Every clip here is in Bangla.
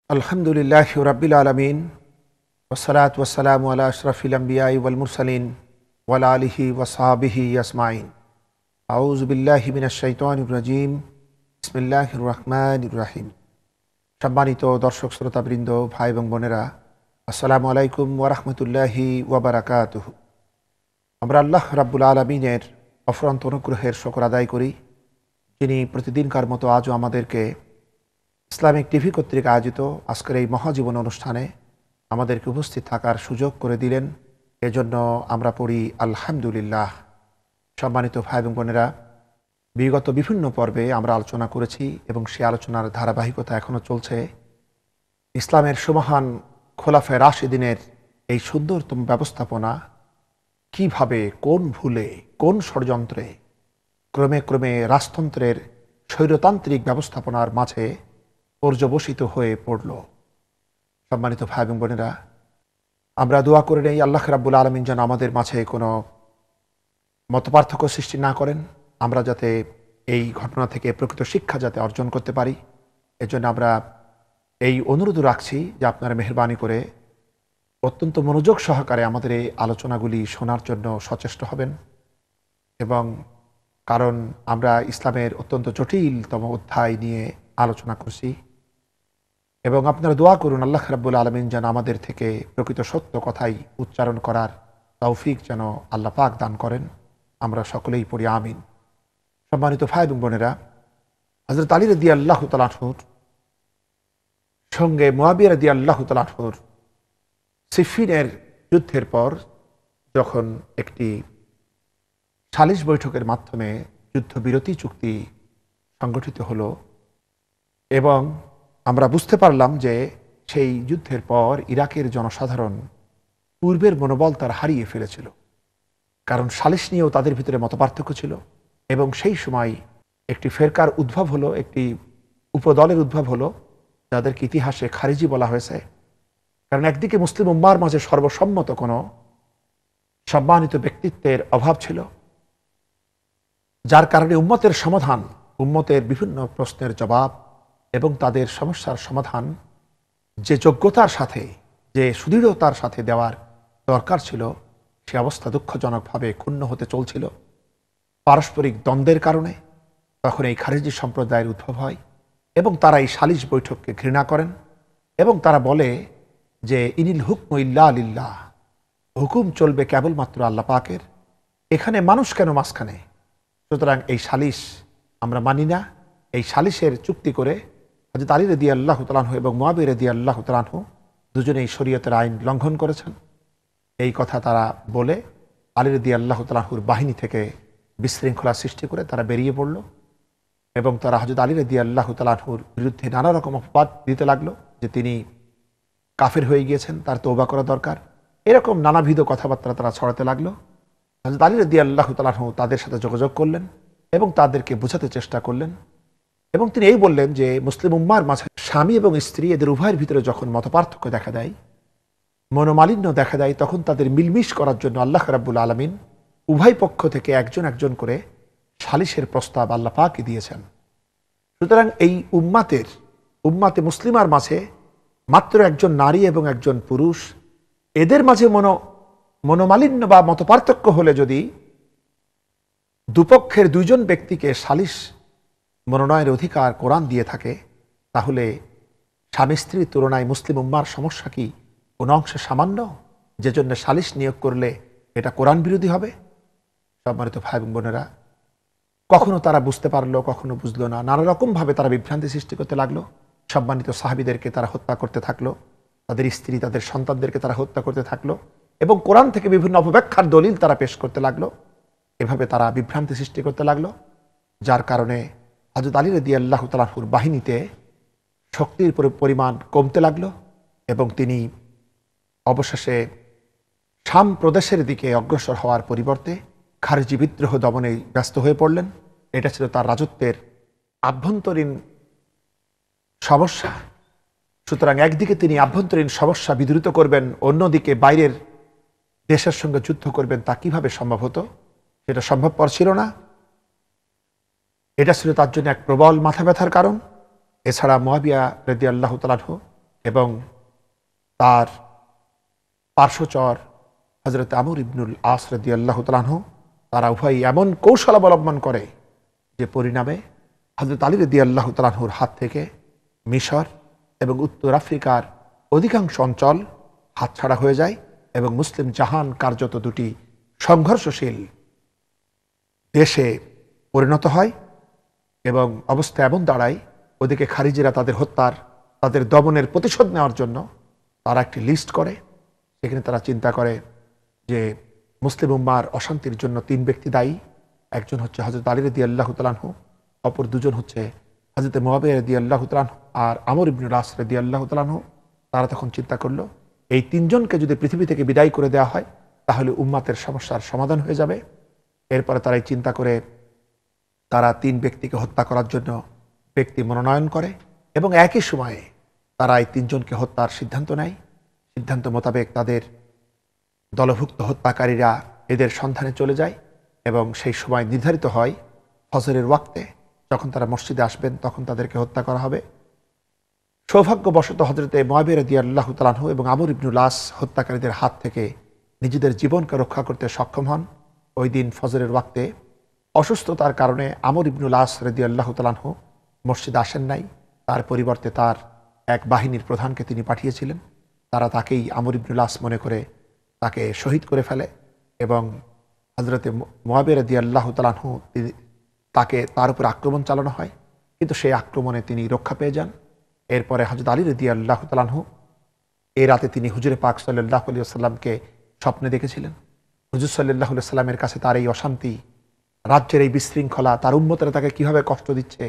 আলহামদুলিল্লাহ রাব্বিল আলামিন ওয়াসসালাতু ওয়াসসালামু আলা আশরাফিল আমবিয়াই ওয়াল মুরসালিন ওয়া আলা আলিহি ওয়া সাহবিহি আজমাইন। আউযু বিল্লাহি মিনাশ শাইতানির রাজিম। বিসমিল্লাহির রহমানির রহিম। সম্মানিত দর্শক শ্রোতাবৃন্দ, ভাই এবং বোনেরা, আসসালামু আলাইকুম ওয়া রাহমাতুল্লাহি ওয়া বারাকাতুহু। আমরা আল্লাহ রাব্বুল আলামিনের অফুরন্ত অনুগ্রহের শুকর আদায় করি, যিনি প্রতিদিনকার মতো আজও আমাদেরকে ইসলামিক টিভি কর্তৃক আয়োজিত আজকের এই মহাজীবন অনুষ্ঠানে আমাদেরকে উপস্থিত থাকার সুযোগ করে দিলেন। এজন্য আমরা পড়ি আলহামদুলিল্লাহ। সম্মানিত ভাই এবং বোনেরা, বিগত বিভিন্ন পর্বে আমরা আলোচনা করেছি এবং সেই আলোচনার ধারাবাহিকতা এখনও চলছে। ইসলামের সুমহান খোলাফায়ে রাশিদিনের এই সুন্দরতম ব্যবস্থাপনা কিভাবে, কোন ভুলে, কোন ষড়যন্ত্রে ক্রমে ক্রমে রাজতন্ত্রের স্বৈরতান্ত্রিক ব্যবস্থাপনার মাঝে পর্যবসিত হয়ে পড়ল। সম্মানিত ভাই এবং বোনেরা, আমরা দোয়া করে নেই আল্লাহ রাব্বুল আলামিন যেন আমাদের মাঝে কোনো মতপার্থক্য সৃষ্টি না করেন, আমরা যাতে এই ঘটনা থেকে প্রকৃত শিক্ষা যাতে অর্জন করতে পারি। এজন্য আমরা এই অনুরোধ রাখছি যে আপনারা মেহেরবানি করে অত্যন্ত মনোযোগ সহকারে আমাদের এই আলোচনাগুলি শোনার জন্য সচেষ্ট হবেন। এবং কারণ আমরা ইসলামের অত্যন্ত জটিলতম অধ্যায় নিয়ে আলোচনা করছি, এবং আপনারা দোয়া করুন আল্লাহ রাব্বুল আলামিন যেন আমাদের থেকে প্রকৃত সত্য কথাই উচ্চারণ করার তৌফিক যেন আল্লাহ পাক দান করেন। আমরা সকলেই পড়ি আমিন। সম্মানিত ভাই এবং বোনেরা, হযরত আলী রাদিয়াল্লাহু তাআলা আনহুর সঙ্গে মুয়াবিয়া রাদিয়াল্লাহু তাআলা আনহুর সিফিনের যুদ্ধের পর যখন একটি সালিশ বৈঠকের মাধ্যমে যুদ্ধবিরতি চুক্তি সংগঠিত হলো, এবং আমরা বুঝতে পারলাম যে সেই যুদ্ধের পর ইরাকের জনসাধারণ পূর্বের মনোবল তারা হারিয়ে ফেলেছিল, কারণ সালিশ নিয়েও তাদের ভিতরে মতপার্থক্য ছিল। এবং সেই সময় একটি ফেরকার উদ্ভব হলো, একটি উপদলের উদ্ভব হলো, যাদেরকে ইতিহাসে খারিজি বলা হয়েছে। কারণ একদিকে মুসলিম উম্মার মাঝে সর্বসম্মত কোনো সম্মানিত ব্যক্তিত্বের অভাব ছিল, যার কারণে উম্মতের সমাধান, উম্মতের বিভিন্ন প্রশ্নের জবাব এবং তাদের সমস্যার সমাধান যে যোগ্যতার সাথে, যে সুদৃঢ়তার সাথে দেওয়ার দরকার ছিল, সে অবস্থা দুঃখজনকভাবে ক্ষুণ্ণ হতে চলছিল। পারস্পরিক দ্বন্দ্বের কারণে তখন এই খারিজি সম্প্রদায়ের উদ্ভব হয়, এবং তারা এই সালিশ বৈঠককে ঘৃণা করেন, এবং তারা বলে যে ইনিল হুকমু ইল্লা লিল্লাহ, হুকুম চলবে কেবলমাত্র আল্লাহ পাকের, এখানে মানুষ কেন মাঝখানে? সুতরাং এই সালিশ আমরা মানি না। এই সালিশের চুক্তি করে হযরত আলী রাদিয়াল্লাহু তাআলা আনহু এবং মুয়াবিয়া রাদিয়াল্লাহু তাআলা আনহু দুজনেই শরীয়তের আইন লঙ্ঘন করেছেন। এই কথা তারা বলে আলী রাদিয়াল্লাহু তাআলা আনহুর বাহিনী থেকে বিশৃঙ্খলা সৃষ্টি করে তারা বেরিয়ে পড়ল, এবং তারা হযরত আলী রাদিয়াল্লাহু তাআলা আনহুর বিরুদ্ধে নানা রকম অপবাদ দিতে লাগলো যে তিনি কাফের হয়ে গিয়েছেন, তার তওবা করা দরকার। এরকম নানাবিধ কথাবার্তা তারা ছড়াতে লাগলো। হযরত আলী রাদিয়াল্লাহু তাআলা আনহু তাদের সাথে যোগাযোগ করলেন এবং তাদেরকে বোঝাতে চেষ্টা করলেন, এবং তিনি এই বললেন যে মুসলিম উম্মার মাঝে স্বামী এবং স্ত্রী এদের উভয়ের ভিতরে যখন মতপার্থক্য দেখা দেয়, মনোমালিন্য দেখা দেয়, তখন তাদের মিলমিশ করার জন্য আল্লাহ রাব্বুল আলামিন উভয় পক্ষ থেকে একজন একজন করে সালিশের প্রস্তাব আল্লাহ পাকই দিয়েছেন। সুতরাং এই উম্মাতে মুসলিমার মাঝে মাত্র একজন নারী এবং একজন পুরুষ, এদের মাঝে মনোমালিন্য বা মতপার্থক্য হলে যদি দুপক্ষের দুইজন ব্যক্তিকে সালিশ মনোনয়নের অধিকার কোরআন দিয়ে থাকে, তাহলে স্বামী স্ত্রীর তুলনায় মুসলিম উম্মার সমস্যা কি কোনো অংশে সামান্য, যে জন্য সালিশ নিয়োগ করলে এটা কোরআন বিরোধী হবে? সম্মানিত ভাই এবং বোনেরা, কখনো তারা বুঝতে পারলো, কখনো বুঝলো না, নানা রকমভাবে তারা বিভ্রান্তি সৃষ্টি করতে লাগলো। সম্মানিত সাহাবীদেরকে তারা হত্যা করতে থাকলো, তাদের স্ত্রী, তাদের সন্তানদেরকে তারা হত্যা করতে থাকলো, এবং কোরআন থেকে বিভিন্ন অপব্যাখ্যার দলিল তারা পেশ করতে লাগলো। এভাবে তারা বিভ্রান্তি সৃষ্টি করতে লাগলো, যার কারণে হযরত আলী রাদিয়াল্লাহু তাআলা আনহুর বাহিনীতে শক্তির পরিমাণ কমতে লাগলো, এবং তিনি অবশেষে শাম প্রদেশের দিকে অগ্রসর হওয়ার পরিবর্তে খারিজি বিদ্রোহ দমনে ব্যস্ত হয়ে পড়লেন। এটা ছিল তার রাজত্বের আভ্যন্তরীণ সমস্যা। সুতরাং একদিকে তিনি আভ্যন্তরীণ সমস্যা বিদূরিত করবেন, অন্যদিকে বাইরের দেশের সঙ্গে যুদ্ধ করবেন, তা কিভাবে সম্ভব হতো? সেটা সম্ভবপর ছিল না। এটা ছিল তার জন্য এক প্রবল মাথা ব্যথার কারণ। এছাড়া মুয়াবিয়া রাদিয়াল্লাহু তাআলা আনহু এবং তার পার্শ্বচর হযরত আমর ইবনুল আস রাদিয়াল্লাহু তাআলা আনহু, তারা উভয়ই এমন কৌশল অবলম্বন করে যে পরিণামে হযরত আলী রাদিয়াল্লাহু তাআলা আনহুর হাত থেকে মিশর এবং উত্তর আফ্রিকার অধিকাংশ অঞ্চল হাতছাড়া হয়ে যায় এবং মুসলিম জাহান কার্যত দুটি সংঘর্ষশীল দেশে পরিণত হয়। এবং অবস্থা এমন দাঁড়ায়, ওদিকে খারিজিরা তাদের দমনের প্রতিশোধ নেওয়ার জন্য তারা একটি লিস্ট করে। সেখানে তারা চিন্তা করে যে মুসলিম উম্মার অশান্তির জন্য 3 ব্যক্তি দায়ী। একজন হচ্ছে হযরত আলী রাদিয়াল্লাহু তাআলা আনহু, অপর দুজন হচ্ছে হযরত মুআবিয়া রাদিয়াল্লাহু তাআলা আনহু আর আমর ইবনুল আস রাদিয়াল্লাহু তাআলা আনহু। তারা তখন চিন্তা করলো, এই 3 জনকে যদি পৃথিবী থেকে বিদায় করে দেওয়া হয় তাহলে উম্মাতের সমস্যার সমাধান হয়ে যাবে। এরপরে তারাই চিন্তা করে তারা 3 ব্যক্তিকে হত্যা করার জন্য ব্যক্তি মনোনয়ন করে এবং একই সময়ে তারা এই 3 জনকে হত্যার সিদ্ধান্ত নেয়। সিদ্ধান্ত মোতাবেক তাদের দলভুক্ত হত্যাকারীরা এদের সন্ধানে চলে যায় এবং সেই সময় নির্ধারিত হয় ফজরের ওয়াক্তে, যখন তারা মসজিদে আসবেন তখন তাদেরকে হত্যা করা হবে। সৌভাগ্যবশত হযরতে মুআবিয়া রাদিয়াল্লাহু তাআলা আনহু এবং আমর ইবনুল আস হত্যাকারীদের হাত থেকে নিজেদের জীবনকে রক্ষা করতে সক্ষম হন। ওই দিন ফজরের ওয়াক্তে অসুস্থতার কারণে আমর ইবনুল আস রাদিয়াল্লাহু তাআলা আনহু মসজিদে আসেন নাই। তার পরিবর্তে তার এক বাহিনীর প্রধানকে তিনি পাঠিয়েছিলেন। তারা তাকেই আমর ইবনুল আস মনে করে তাকে শহীদ করে ফেলে এবং হযরতে মুআবিয়া রাদিয়াল্লাহু তাআলা আনহু তার উপর আক্রমণ চালানো হয়, কিন্তু সেই আক্রমণে তিনি রক্ষা পেয়ে যান। এরপরে হযরত আলী রাদিয়াল্লাহু তাআলা আনহু এই রাতে তিনি হুজুরে পাক সাল্লাল্লাহু আলাইহি ওয়াসাল্লামকে স্বপ্নে দেখেছিলেন। হুজুর সাল্লাল্লাহু আলাইহি ওয়াসাল্লামের কাছে তার এই অশান্তি, রাজ্যের এই বিশৃঙ্খলা, তার উম্মতেরা তাকে কিভাবে কষ্ট দিচ্ছে,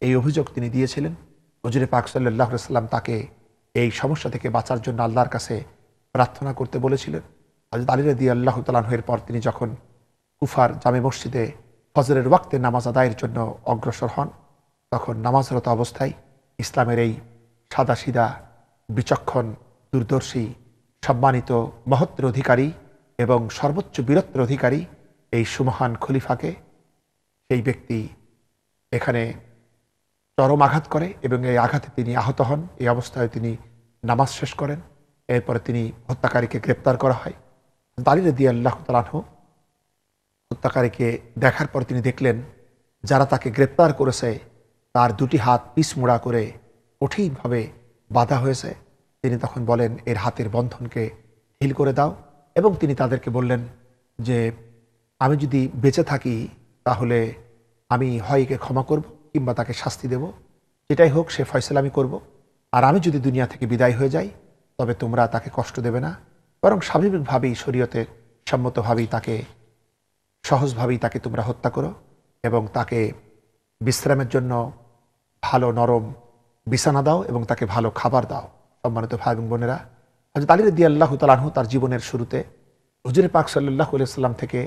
এই অভিযোগ তিনি দিয়েছিলেন। হুজুরে পাক সাল্লাল্লাহু আলাইহি ওয়াসাল্লাম তাকে এই সমস্যা থেকে বাঁচার জন্য আল্লাহর কাছে প্রার্থনা করতে বলেছিলেন। হযরত আলী রাদিয়াল্লাহু তাআলা আনহু এর পর তিনি যখন কুফার জামে মসজিদে ফজরের ওয়াক্তে নামাজ আদায়ের জন্য অগ্রসর হন, তখন নামাজরত অবস্থায় ইসলামের এই সাদাসিধা, বিচক্ষণ, দূরদর্শী, সম্মানিত মহত্বের অধিকারী এবং সর্বোচ্চ বীরত্বের অধিকারী এই সুমহান খলিফাকে সেই ব্যক্তি এখানে চরম আঘাত করে এবং এই আঘাতে তিনি আহত হন। এই অবস্থায় তিনি নামাজ শেষ করেন। এরপরে তিনি হত্যাকারীকে গ্রেপ্তার করা হয়। আলী রাদিয়াল্লাহু তাআলা আনহু হত্যাকারীকে দেখার পর তিনি দেখলেন যারা তাকে গ্রেপ্তার করেছে তার 2টি হাত পিছমোড়া করে কঠিনভাবে বাঁধা হয়েছে। তিনি তখন বলেন, এর হাতের বন্ধনকে ঢিল করে দাও। এবং তিনি তাদেরকে বললেন যে আমি যদি বেঁচে থাকি তাহলে আমি হয় একে ক্ষমা করব কিংবা তাকে শাস্তি দেব, যেটাই হোক সে ফয়সালা আমি করব। আর আমি যদি দুনিয়া থেকে বিদায় হয়ে যাই তবে তোমরা তাকে কষ্ট দেবে না, বরং স্বাভাবিকভাবেই শরীয়তের সম্মতভাবেই তাকে সহজভাবেই তাকে তোমরা হত্যা করো এবং তাকে বিশ্রামের জন্য ভালো নরম বিছানা দাও এবং তাকে ভালো খাবার দাও। সম্মানিত ভাই এবং বোনেরা, হযরত আলী রাদিয়াল্লাহু তাআলা আনহু তার জীবনের শুরুতে হুজুরে পাক সাল্লাল্লাহু আলাইহি ওয়াসাল্লাম থেকে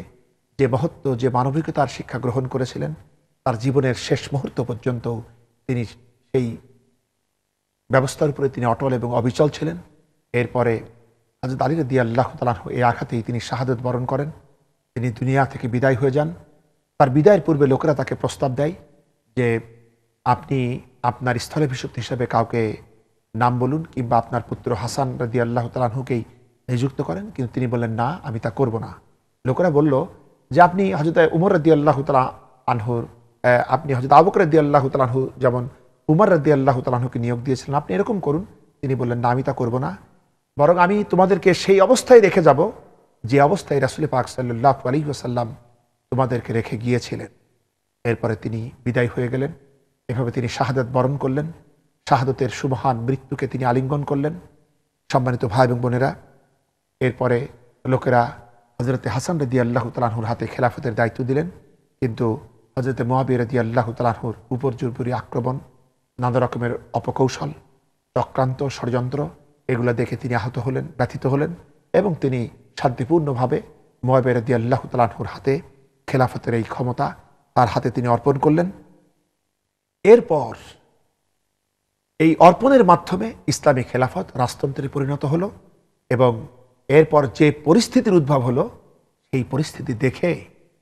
যে মহত্ব, যে মানবিকতার শিক্ষা গ্রহণ করেছিলেন, তার জীবনের শেষ মুহূর্ত পর্যন্ত তিনি সেই ব্যবস্থার উপরে তিনি অটল এবং অবিচল ছিলেন। এরপরে হযরত আলী রাদিয়াল্লাহু তাআলা আনহু এই আঘাতেই তিনি শাহাদাত বরণ করেন। তিনি দুনিয়া থেকে বিদায় হয়ে যান। তার বিদায়ের পূর্বে লোকেরা তাকে প্রস্তাব দেয় যে আপনি আপনার স্থলাভিষিক্ত হিসেবে কাউকে নাম বলুন কিংবা আপনার পুত্র হাসান রাদিয়াল্লাহু তাআলা আনহুকেই নিযুক্ত করেন, কিন্তু তিনি বললেন না, আমি তা করব না। লোকেরা বলল যে আপনি হযরত উমর রাদিয়াল্লাহু তাআলা আনহুর আপনি হযরত আবু বকর রাদিয়াল্লাহু তাআলা আনহু যেমন উমর রাদিয়াল্লাহু তাআলা আনহুকে নিয়োগ দিয়েছিলেন, আপনি এরকম করুন। তিনি বললেন না, আমি তা করব না, বরং আমি তোমাদেরকে সেই অবস্থায় রেখে যাব যে অবস্থায় রাসূল পাক সাল্লাল্লাহু আলাইহি ওয়াসাল্লাম তোমাদেরকে রেখে গিয়েছিলেন। এরপরে তিনি বিদায় হয়ে গেলেন। এভাবে তিনি শাহাদাত বরণ করলেন। শাহাদাতের সুমহান মৃত্যুকে তিনি আলিঙ্গন করলেন। সম্মানিত ভাই এবং বোনেরা, এরপরে লোকেরা হযরতে হাসান রাদিয়াল্লাহু তাআলা আনহুর হাতে খেলাফতের দায়িত্ব দিলেন, কিন্তু হযরতে মুআবিয়া রাদিয়াল্লাহু তাআলা আনহুর উপর জোরপূরি আক্রমণ, নানা রকমের অপকৌশল, চক্রান্ত, ষড়যন্ত্র, এগুলো দেখে তিনি আহত হলেন, ব্যথিত হলেন এবং তিনি শান্তিপূর্ণভাবে মুআবিয়া রাদিয়াল্লাহু তাআলা আনহুর হাতে খেলাফতের এই ক্ষমতা তার হাতে তিনি অর্পণ করলেন। এরপর এই অর্পণের মাধ্যমে ইসলামী খেলাফত রাজতন্ত্রে পরিণত হলো এবং এরপর যে পরিস্থিতির উদ্ভব হলো সেই পরিস্থিতি দেখে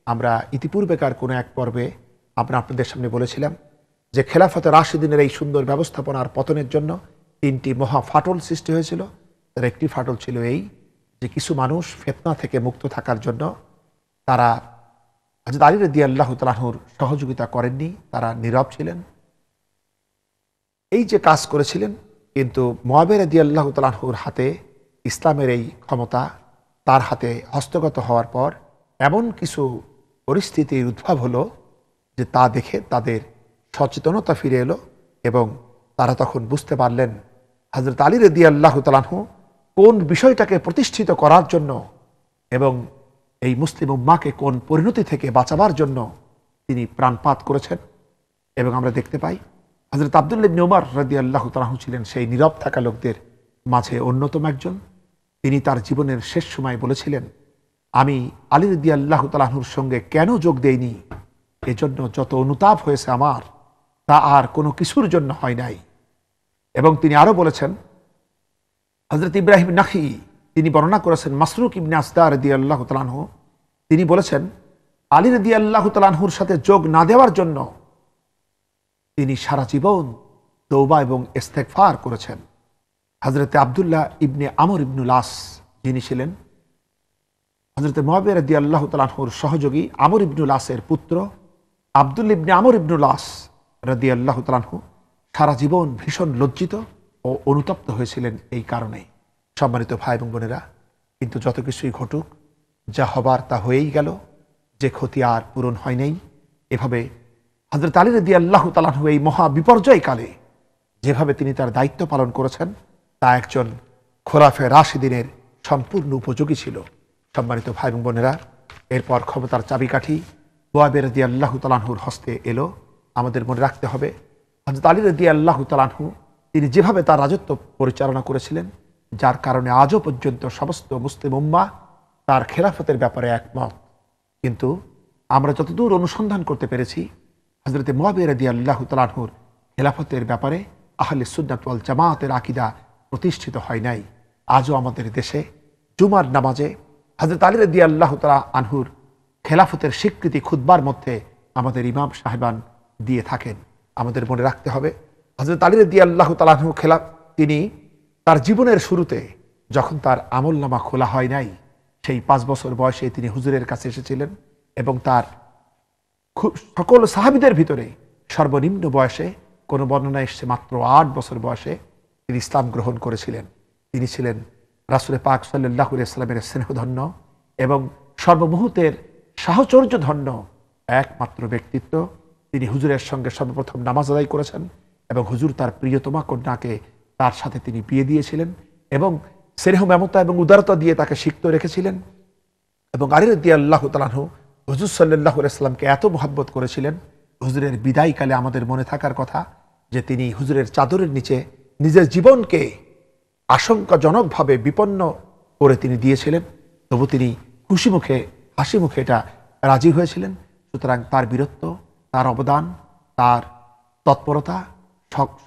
আমরা ইতিপূর্বেকার কোনো এক পর্বে আমরা আপনাদের সামনে বলেছিলাম যে খেলাফতে রাশিদিনের এই সুন্দর ব্যবস্থাপনার পতনের জন্য তিনটি মহা ফাটল সৃষ্টি হয়েছিল। তার একটি ফাটল ছিল এই যে কিছু মানুষ ফিতনা থেকে মুক্ত থাকার জন্য তারা হযরত আলী রাদিয়াল্লাহু তাআলা আনহুর সহযোগিতা করেননি, তারা নীরব ছিলেন। এই যে কাজ করেছিলেন, কিন্তু মুআবিয়া রাদিয়াল্লাহু তাআলা আনহুর হাতে ইসলামের এই ক্ষমতা তার হাতে হস্তগত হওয়ার পর এমন কিছু পরিস্থিতির উদ্ভব হলো যে তা দেখে তাদের সচেতনতা ফিরে এলো এবং তারা তখন বুঝতে পারলেন হযরত আলী রাদিয়াল্লাহু তাআলা আনহু কোন বিষয়টাকে প্রতিষ্ঠিত করার জন্য এবং এই মুসলিম উম্মাহকে কোন পরিণতি থেকে বাঁচাবার জন্য তিনি প্রাণপাত করেছেন। এবং আমরা দেখতে পাই হযরত আব্দুল্লাহ ইবনে উমর রাদিয়াল্লাহু তাআলা আনহু ছিলেন সেই নীরব থাকা লোকদের মাঝে অন্যতম একজন। তিনি তার জীবনের শেষ সময় বলেছিলেন, আমি আলী রাদিয়াল্লাহু তাআলা আনহুর সঙ্গে কেন যোগ দেইনি, এজন্য যত অনুতাপ হয়েছে আমার তা আর কোনো কিছুর জন্য হয় নাই। এবং তিনি আরো বলেছেন, হযরত ইব্রাহিম নাখি তিনি বর্ণনা করেছেন, মাসরুক ইবনে আসদা রাদিয়াল্লাহু তাআলা আনহু তিনি বলেছেন, আলী রাদিয়াল্লাহু তাআলা আনহুর সাথে যোগ না দেওয়ার জন্য তিনি সারা জীবন তওবা এবং ইস্তেগফার করেছেন। হযরত আব্দুল্লাহ ইবনে আমর ইবনুল আস যিনি ছিলেন হযরত মুআবিয়া রাদিয়াল্লাহু তাআলা আনহুর সহযোগী, আমর ইবনুল আসের পুত্র আব্দুল্লাহ ইবনে আমর ইবনুল আস রাদিয়াল্লাহু তাআলা আনহু সারা জীবন ভীষণ লজ্জিত ও অনুতপ্ত হয়েছিলেন এই কারণে। সম্মানিত ভাই এবং বোনেরা, কিন্তু যত কিছুই ঘটুক, যা হবার তা হয়েই গেল, যে ক্ষতি আর পূরণ হয় নাই। এভাবে হযরত আলী রাদিয়াল্লাহু তাআলা আনহু এই মহা বিপর্যয় কালে যেভাবে তিনি তার দায়িত্ব পালন করেছেন তা একজন খোলাফে রাশিদিনের সম্পূর্ণ উপযোগী ছিল। সম্মানিত ভাই এবং বোনেরা, এরপর ক্ষমতার চাবিকাঠি মুআবিয়া রাদিয়াল্লাহু তাআলা আনহুর হস্তে এলো। আমাদের মনে রাখতে হবে হযরত আলী রাদিয়াল্লাহু তাআলা আনহু তিনি যেভাবে তার রাজত্ব পরিচালনা করেছিলেন, যার কারণে আজও পর্যন্ত সমস্ত মুসলিম উম্মাহ তার খেলাফতের ব্যাপারে একমত। কিন্তু আমরা যতদূর অনুসন্ধান করতে পেরেছি, হযরত মুআবিয়া রাদিয়াল্লাহু তাআলা আনহুর খেলাফতের ব্যাপারে আহলে সুন্নাত ওয়াল জামাতের আকীদা প্রতিষ্ঠিত হয় নাই। আজও আমাদের দেশে জুমার নামাজে হযরত আলী রাদিয়াল্লাহু তাআলা আনহুর খেলাফতের স্বীকৃতি খুতবার মধ্যে আমাদের ইমাম সাহেবান দিয়ে থাকেন। আমাদের মনে রাখতে হবে হযরত আলী রাদিয়াল্লাহু তাআলা আনহু তিনি তার জীবনের শুরুতে যখন তার আমলনামা খোলা হয় নাই, সেই 5 বছর বয়সে তিনি হুজুরের কাছে এসেছিলেন এবং তার সকল সাহাবীদের ভিতরে সর্বনিম্ন বয়সে, কোনো বর্ণনা এসেছে মাত্র 8 বছর বয়সে তিনি ইসলাম গ্রহণ করেছিলেন। তিনি ছিলেন রাসূল পাক সাল্লাল্লাহু আলাইহি ওয়াসাল্লামের স্নেহধন্য এবং সর্বমুহূর্তের সাহচর্য ধন্য একমাত্র ব্যক্তিত্ব। তিনি হুজুরের সঙ্গে সর্বপ্রথম নামাজ আদায় করেছেন এবং হুজুর তার প্রিয়তমা কন্যাকে তার সাথে তিনি বিয়ে দিয়েছিলেন এবং স্নেহ মমতা এবং উদারতা দিয়ে তাকে সিক্ত রেখেছিলেন। এবং আলী রাদিয়াল্লাহু তাআলা আনহু হুজুর সাল্লাল্লাহু আলাইহি ওয়াসাল্লামকে এত মহব্বত করেছিলেন, হুজুরের বিদায়কালে আমাদের মনে থাকার কথা যে তিনি হুজুরের চাদরের নিচে নিজের জীবনকে আশঙ্কাজনকভাবে বিপন্ন করে তিনি দিয়েছিলেন, তবু তিনি খুশি মুখে হাসি মুখে এটা রাজি হয়েছিলেন। সুতরাং তার বীরত্ব, তার অবদান, তার তৎপরতা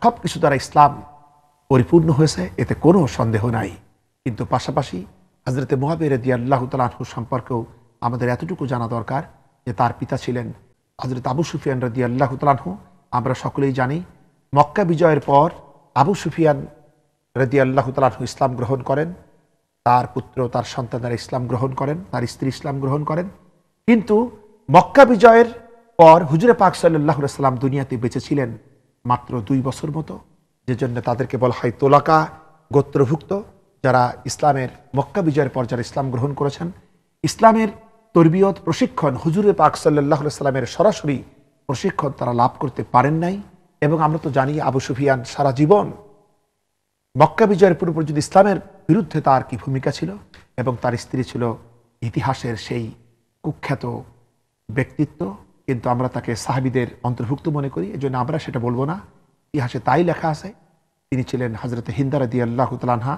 সব কিছু দ্বারা ইসলাম পরিপূর্ণ হয়েছে, এতে কোনো সন্দেহ নাই। কিন্তু পাশাপাশি হযরত মুআবিয়া রাদিয়াল্লাহু তাআলা আনহু সম্পর্কেও আমাদের এতটুকু জানা দরকার যে তার পিতা ছিলেন হযরত আবু সুফিয়ান রাদিয়াল্লাহু তাআলা আনহু। আমরা সকলেই জানি মক্কা বিজয়ের পর আবু সুফিয়ান রাদিয়াল্লাহু তাআলা আনহু ইসলাম গ্রহণ করেন, তার পুত্র তার সন্তানেরা ইসলাম গ্রহণ করেন, তার স্ত্রী ইসলাম গ্রহণ করেন। কিন্তু মক্কা বিজয়ের পর হুজুরে পাক সাল্লাল্লাহু আলাইহি ওয়াসাল্লাম দুনিয়াতে বেঁচে ছিলেন মাত্র 2 বছর মতো, যে জন্য তাদেরকে বলা হয় তোলাকা গোত্রভুক্ত, যারা ইসলামের মক্কা বিজয়ের পর যারা ইসলাম গ্রহণ করেছেন। ইসলামের তরবিয়ত প্রশিক্ষণ হুজুরে পাক সাল্লাল্লাহু আলাইহি ওয়াসাল্লামের সরাসরি প্রশিক্ষণ তারা লাভ করতে পারেন নাই। এবং আমরা তো জানি আবু সুফিয়ান সারা জীবন মক্কা বিজয়ের পূর্ব পর্যন্ত ইসলামের বিরুদ্ধে তার কি ভূমিকা ছিল, এবং তার স্ত্রী ছিল ইতিহাসের সেই কুখ্যাত ব্যক্তিত্ব, কিন্তু আমরা তাকে সাহাবীদের অন্তর্ভুক্ত মনে করি, এজন্য আমরা সেটা বলবো না। ইতিহাসে তাই লেখা আছে তিনি ছিলেন হযরত হিন্দা রাদিয়াল্লাহু তাআলা আনহা।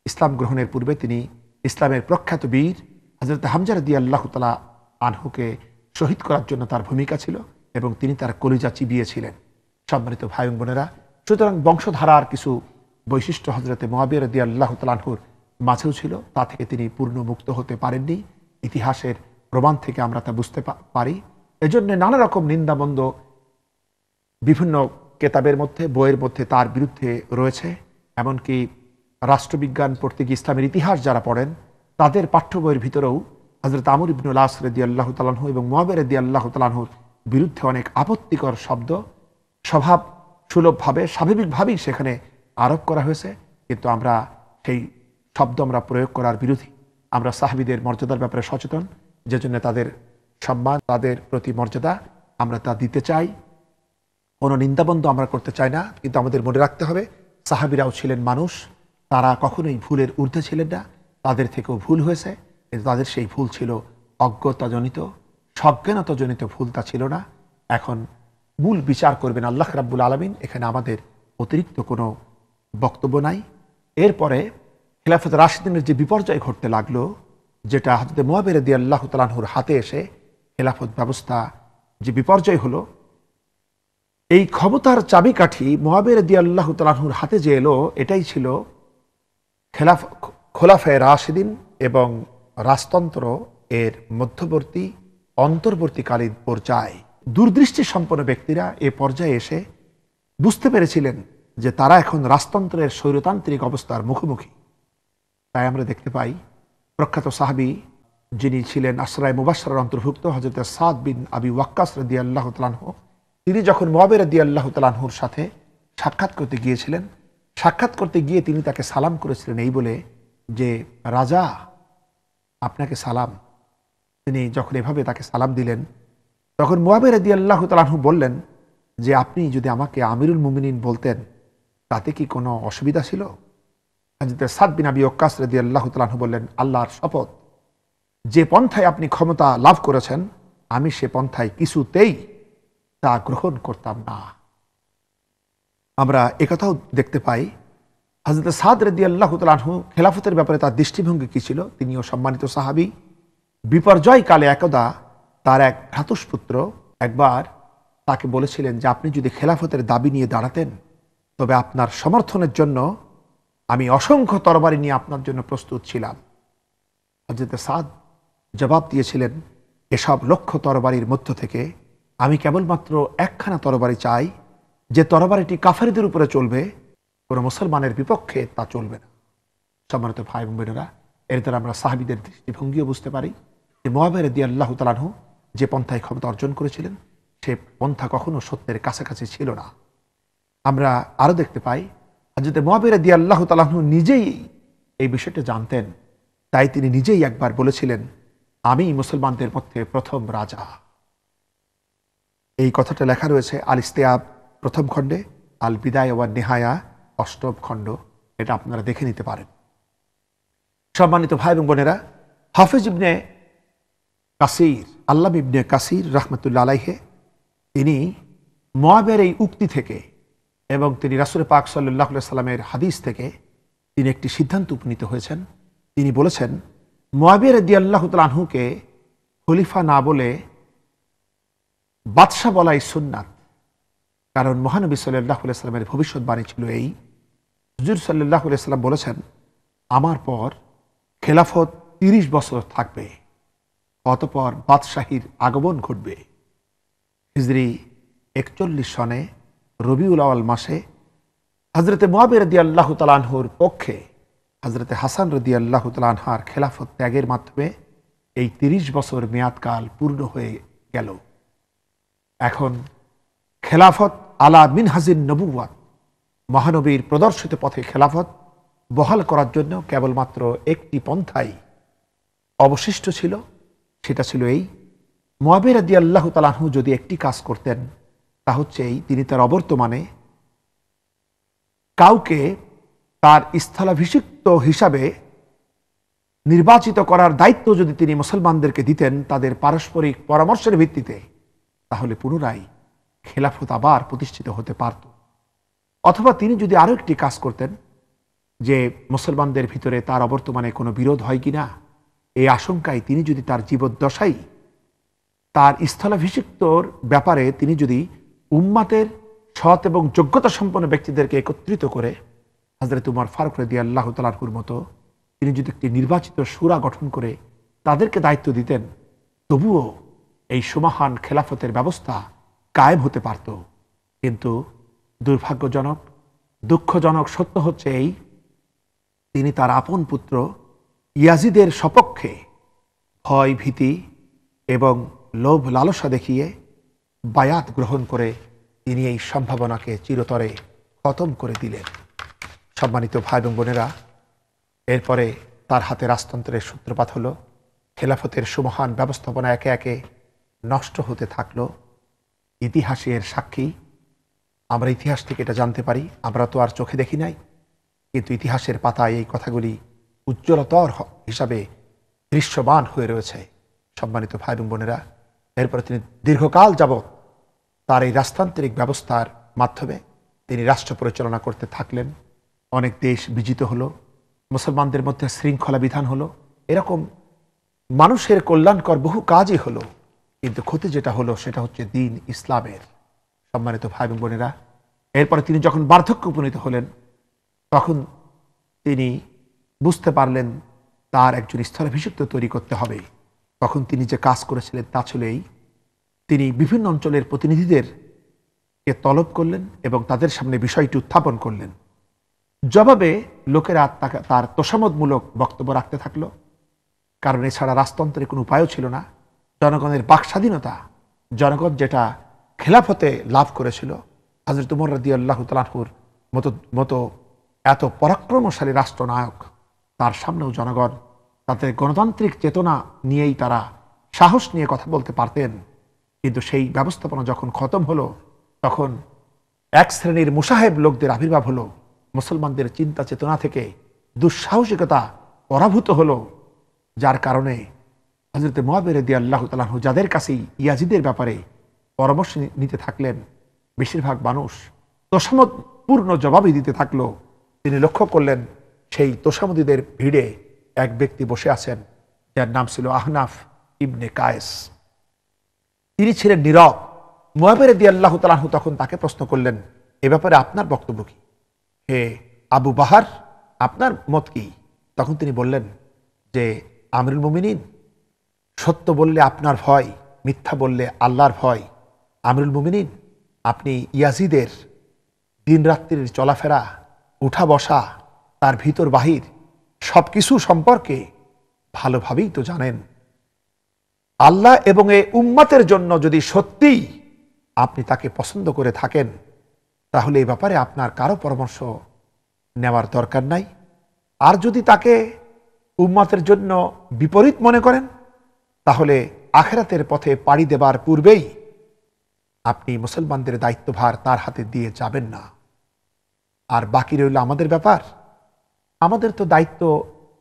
ইসলাম গ্রহণের পূর্বে তিনি ইসলামের প্রখ্যাত বীর হযরত হামজা রাদিয়াল্লাহু তাআলা আনহুকে শহীদ করার জন্য তার ভূমিকা ছিল এবং তিনি তার কলিজা চিবিয়েছিলেন। সম্মানিত ভাই এবং বোনেরা, সুতরাং বংশধারার কিছু বৈশিষ্ট্য হযরত মুআবিয়া রাদিয়াল্লাহু তাআলা আনহুর মাঝেও ছিল, তা থেকে তিনি পূর্ণ মুক্ত হতে পারেননি। ইতিহাসের প্রমাণ থেকে আমরা তা বুঝতে পারি। এজন্য নানা রকম নিন্দামন্দ বিভিন্ন কেতাবের মধ্যে, বইয়ের মধ্যে তার বিরুদ্ধে রয়েছে। এমনকি রাষ্ট্রবিজ্ঞান পড়তে গিয়ে ইসলামের ইতিহাস যারা পড়েন তাদের পাঠ্য বইয়ের ভিতরেও হযরত আমর ইবনুল আস রাদিয়াল্লাহু তাআলা আনহু এবং মুআবিয়া রাদিয়াল্লাহু তাআলা আনহুর বিরুদ্ধে অনেক আপত্তিকর শব্দ স্বভাব সুলভভাবে স্বাভাবিকভাবেই সেখানে আরোপ করা হয়েছে, কিন্তু আমরা সেই শব্দ আমরা প্রয়োগ করার বিরোধী। আমরা সাহাবীদের মর্যাদার ব্যাপারে সচেতন, যে জন্য তাদের সম্মান, তাদের প্রতি মর্যাদা আমরা তা দিতে চাই, কোনো নিন্দাবন্ধ আমরা করতে চাই না। কিন্তু আমাদের মনে রাখতে হবে সাহাবীরাও ছিলেন মানুষ, তারা কখনোই ভুলের ঊর্ধ্বে ছিলেন না, তাদের থেকেও ভুল হয়েছে, কিন্তু তাদের সেই ভুল ছিল অজ্ঞতাজনিত, সজ্ঞানতাজনিত ভুল, তা ছিল না। এখন মূল বিচার করবেন আল্লাহ রাব্বুল আলামিন, এখানে আমাদের অতিরিক্ত কোনো বক্তব্য নাই। এরপরে খেলাফত রাশিদিনের যে বিপর্যয় ঘটতে লাগলো, যেটা হযরত মুআবিয়া রাদিয়াল্লাহু তাআলা আনহুর হাতে এসে খেলাফত ব্যবস্থা যে বিপর্যয় হলো, এই ক্ষমতার চাবিকাঠি মুআবিয়া রাদিয়াল্লাহু তাআলা আনহুর হাতে যে এলো, এটাই ছিল খোলাফায়ে রাশিদিন এবং রাজতন্ত্র এর মধ্যবর্তী অন্তর্বর্তীকালীন পর্যায়। দূরদৃষ্টি সম্পন্ন ব্যক্তিরা এ পর্যায়ে এসে বুঝতে পেরেছিলেন যে তারা এখন রাজতন্ত্রের স্বৈরতান্ত্রিক অবস্থার মুখোমুখি। তাই আমরা দেখতে পাই প্রখ্যাত সাহাবী যিনি ছিলেন আশরায়ে মুবাশশারার অন্তর্ভুক্ত হযরত সাদ বিন আবি ওয়াক্কাস রাদিয়াল্লাহু তাআলা আনহু, তিনি যখন মুআবিয়া রাদিয়াল্লাহু তাআলা আনহুর সাথে সাক্ষাৎ করতে গিয়েছিলেন, সাক্ষাৎ করতে গিয়ে তিনি তাকে সালাম করেছিলেন এই বলে যে, রাজা আপনাকে সালাম। তিনি যখন এভাবে তাকে সালাম দিলেন, তখন মুআবিয়া রাদিয়াল্লাহু তাআলা আনহু বললেন যে, আপনি যদি আমাকে আমিরুল মুমিনিন বলতেন তাতে কি কোনো অসুবিধা ছিল? হযরত সাদ বিন আবি ওয়াক্কাস রাদিয়াল্লাহু তাআলা আনহু বললেন, আল্লাহর শপথ, যে পন্থায় আপনি ক্ষমতা লাভ করেছেন আমি সে পন্থায় কিছুতেই তা গ্রহণ করতাম না। আমরা একথাও দেখতে পাই হযরত সাদ রাদিয়াল্লাহু তাআলা আনহু খেলাফতের ব্যাপারে তার দৃষ্টিভঙ্গি কি ছিল। তিনিও সম্মানিত সাহাবী। বিপর্যয় কালে একদা তার এক ভ্রাতুষ্পুত্র একবার তাকে বলেছিলেন যে, আপনি যদি খেলাফতের দাবি নিয়ে দাঁড়াতেন তবে আপনার সমর্থনের জন্য আমি অসংখ্য তরবারি নিয়ে আপনার জন্য প্রস্তুত ছিলাম। হযরত সাদ জবাব দিয়েছিলেন, এসব লক্ষ তরবারির মধ্য থেকে আমি কেবলমাত্র একখানা তরবারি চাই, যে তরবারিটি কাফেরদের উপরে চলবে, কোনো মুসলমানের বিপক্ষে তা চলবে না। সম্মানিত ভাই এবং বোনেরা, এর দ্বারা আমরা সাহাবীদের দৃষ্টিভঙ্গিও বুঝতে পারি যে মুআবিয়া রাদিয়াল্লাহু তাআলা আনহু যে পন্থায় ক্ষমতা অর্জন করেছিলেন সে পন্থা কখনো সত্যের কাছাকাছি ছিল না। আমরা আরো দেখতে পাই হযরত মুআবিয়া রাদিয়াল্লাহু তাআলা আনহু নিজেই এই বিষয়টা জানতেন, তাই তিনি নিজেই একবার বলেছিলেন, আমি মুসলমানদের মধ্যে প্রথম রাজা। এই কথাটা লেখা রয়েছে আল ইস্তিআব প্রথম খণ্ডে, আল বিদায়া ওয়ান নিহায়া অষ্টম খণ্ড, এটা আপনারা দেখে নিতে পারেন। সম্মানিত ভাই এবং বোনেরা, হাফেজ ইবনে কাসির, আল্লামা ইবনে কাসির রাহমাতুল্লাহ আলাইহি, তিনি মুআবিয়ার এই উক্তি থেকে এবং তিনি রাসূল পাক সাল্লাল্লাহু আলাইহি সাল্লামের হাদিস থেকে তিনি একটি সিদ্ধান্ত উপনীত হয়েছেন। তিনি বলেছেন, মুআবিয়া রাদিয়াল্লাহু তাআলা আনহুকে খলিফা না বলে বাদশা বলাই সুন্নাত। কারণ মহানবী সাল্লাল্লাহু আলাইহি সাল্লামের ভবিষ্যৎবাণী ছিল এই, হুজুর সাল্লাল্লাহু আলাইহি সাল্লাম বলেছেন, আমার পর খেলাফত ৩০ বছর থাকবে, অতঃপর বাদশাহীর আগমন ঘটবে। হিজরি ৪১ সনে রবিউল আউয়াল মাসে হযরতে মুআবিয়া রাদিয়াল্লাহু তাআলা আনহুর পক্ষে হযরতে হাসান রাদিয়াল্লাহু তাআলা আনহার খেলাফত ত্যাগের মাধ্যমে এই ৩০ বছর মেয়াদকাল পূর্ণ হয়ে গেল। এখন খেলাফত আলা মিনহাজিন নবুওয়াত, মহানবীর প্রদর্শিত পথে খেলাফত বহাল করার জন্য কেবলমাত্র একটি পন্থাই অবশিষ্ট ছিল, সেটা ছিল এই, মুআবিয়া রাদিয়াল্লাহু তাআলা আনহু যদি একটি কাজ করতেন তা হচ্ছে এই, তিনি তার অবর্তমানে কাউকে তার স্থলাভিষিক্ত হিসাবে নির্বাচিত করার দায়িত্ব যদি তিনি মুসলমানদেরকে দিতেন তাদের পারস্পরিক পরামর্শের ভিত্তিতে, তাহলে পুনরায় খেলাফত আবার প্রতিষ্ঠিত হতে পারত। অথবা তিনি যদি আরো একটি কাজ করতেন, যে মুসলমানদের ভিতরে তার অবর্তমানে কোনো বিরোধ হয় কিনা এই আশঙ্কায় তিনি যদি তার জীবদ্দশায় তার স্থলাভিষিক্তর ব্যাপারে তিনি যদি উম্মাতের সৎ এবং যোগ্যতা সম্পন্ন ব্যক্তিদেরকে একত্রিত করে হযরত উমর ফারুক রাদিয়াল্লাহু তাআলা আনহুর মতো তিনি যদি একটি নির্বাচিত শূরা গঠন করে তাদেরকে দায়িত্ব দিতেন, তবুও এই সুমহান খেলাফতের ব্যবস্থা কায়েম হতে পারত। কিন্তু দুর্ভাগ্যজনক দুঃখজনক সত্য হচ্ছে এই, তিনি তার আপন পুত্র ইয়াজিদের সপক্ষে ভয় ভীতি এবং লোভ লালসা দেখিয়ে বায়াত গ্রহণ করে তিনি এই সম্ভাবনাকে চিরতরে খতম করে দিলেন। সম্মানিত ভাই এবং বোনেরা, এরপরে তার হাতে রাজতন্ত্রের সূত্রপাত হলো। খেলাফতের সুমহান ব্যবস্থাপনা একে একে নষ্ট হতে থাকলো। ইতিহাসের সাক্ষী আমরা, ইতিহাস থেকে এটা জানতে পারি। আমরা তো আর চোখে দেখি নাই, কিন্তু ইতিহাসের পাতায় এই কথাগুলি উজ্জ্বলতর হিসাবে দৃশ্যমান হয়ে রয়েছে। সম্মানিত ভাই এবং বোনেরা, এরপরে তিনি দীর্ঘকাল যাবৎ তার এই রাজতান্ত্রিক ব্যবস্থার মাধ্যমে তিনি রাষ্ট্র পরিচালনা করতে থাকলেন। অনেক দেশ বিজিত হলো, মুসলমানদের মধ্যে শৃঙ্খলা বিধান হলো, এরকম মানুষের কল্যাণকর বহু কাজই হলো। কিন্তু ক্ষতি যেটা হলো সেটা হচ্ছে দিন ইসলামের। সম্মানিত ভাই এবং বোনেরা, এরপরে তিনি যখন বার্ধক্যে উপনীত হলেন, তখন তিনি বুঝতে পারলেন তার একজন স্থলাভিষিক্ত তৈরি করতে হবে। তখন তিনি যে কাজ করেছিলেন তা ছিল এই, তিনি বিভিন্ন অঞ্চলের প্রতিনিধিদেরকে তলব করলেন এবং তাদের সামনে বিষয়টি উত্থাপন করলেন। জবাবে লোকেরা তার তোষামদমূলক বক্তব্য রাখতে থাকলো, কারণ এছাড়া রাজতন্ত্রের কোনো উপায়ও ছিল না। জনগণের বাক স্বাধীনতা, জনগণ যেটা খেলাফতে লাভ করেছিল, হযরত উমর রাদিয়াল্লাহু তাআলা আনহুর মতো এত পরাক্রমশালী রাষ্ট্রনায়ক, তার সামনেও জনগণ তাদের গণতান্ত্রিক চেতনা নিয়েই তারা সাহস নিয়ে কথা বলতে পারতেন। কিন্তু সেই ব্যবস্থাপনা যখন খতম হলো, তখন এক শ্রেণীর মুসাহেব লোকদের আবির্ভাব হলো। মুসলমানদের চিন্তা চেতনা থেকে দুঃসাহসিকতা পরাভূত হলো, যার কারণে হযরত মুআবিয়া রাদিয়াল্লাহু তাআলা আনহু যাদের কাছেই ইয়াজিদের ব্যাপারে পরামর্শ নিতে থাকলেন, বেশিরভাগ মানুষ তোষামদপূর্ণ জবাবই দিতে থাকলো। তিনি লক্ষ্য করলেন সেই তোষামদীদের ভিড়ে এক ব্যক্তি বসে আছেন, যার নাম ছিল আহনাফ ইবনে কায়েস। তিনি ছিলেন নীরব। মুআবিয়া রাদিয়াল্লাহু তাআলা আনহু তখন তাকে প্রশ্ন করলেন, এ ব্যাপারে আপনার বক্তব্য কি? হে আবু বাহার, আপনার মত কি? তখন তিনি বললেন যে, আমিরুল মুমিনিন, সত্য বললে আপনার ভয়, মিথ্যা বললে আল্লাহর ভয়। আমিরুল মুমিনিন, আপনি ইয়াজিদের দিন রাত্রির চলাফেরা, উঠা বসা, তার ভিতর বাহির সব কিছু সম্পর্কে ভালোভাবেই তো জানেন। আল্লাহ এবং এ উম্মতের জন্য যদি সত্যিই আপনি তাকে পছন্দ করে থাকেন, তাহলে এই ব্যাপারে আপনার কারো পরামর্শ নেওয়ার দরকার নাই। আর যদি তাকে উম্মতের জন্য বিপরীত মনে করেন, তাহলে আখিরাতের পথে পাড়ি দেবার পূর্বেই আপনি মুসলমানদের দায়িত্বভার তার হাতে দিয়ে যাবেন না। আর বাকি রইল আমাদের ব্যাপার। আমাদের তো দায়িত্ব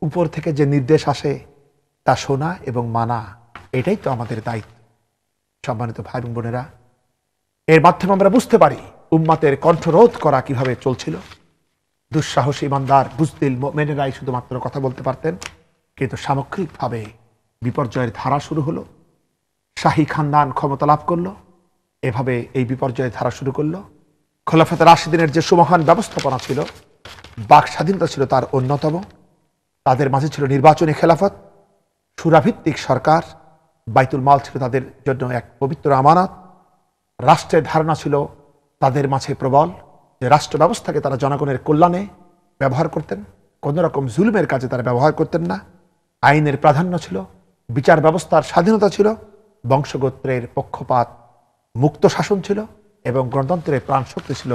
উপর থেকে যে নির্দেশ আসে তা শোনা এবং মানা, এটাই তো আমাদের দায়িত্ব। সম্মানিত ভাই বোনেরা, এর মাধ্যমে আমরা বুঝতে পারি উম্মতের কণ্ঠরোধ করা কিভাবে চলছিল। দুঃসাহসী ইমানদার বুজদিল মুমিনেরাই শুধুমাত্র কথা বলতে পারতেন, কিন্তু সামগ্রিকভাবে বিপর্যয়ের ধারা শুরু হলো। শাহী খানদান ক্ষমতা লাভ করলো, এভাবে এই বিপর্যয়ের ধারা শুরু করলো। খোলাফায়ে রাশিদিনের যে সুমহান ব্যবস্থাপনা ছিল, বাক স্বাধীনতা ছিল তার অন্যতম। তাদের মাঝে ছিল নির্বাচনী খেলাফত, সুরাভিত্তিক সরকার, বাইতুল মাল ছিল তাদের জন্য এক পবিত্র আমানত। রাষ্ট্রের ধারণা ছিল তাদের মাঝে প্রবল, যে রাষ্ট্র ব্যবস্থাকে তারা জনগণের কল্যাণে ব্যবহার করতেন, কোনো রকম জুলুমের কাজে তারা ব্যবহার করতেন না। আইনের প্রাধান্য ছিল, বিচার ব্যবস্থার স্বাধীনতা ছিল, বংশগোত্রের পক্ষপাত মুক্ত শাসন ছিল এবং গণতন্ত্রের প্রাণশক্তি ছিল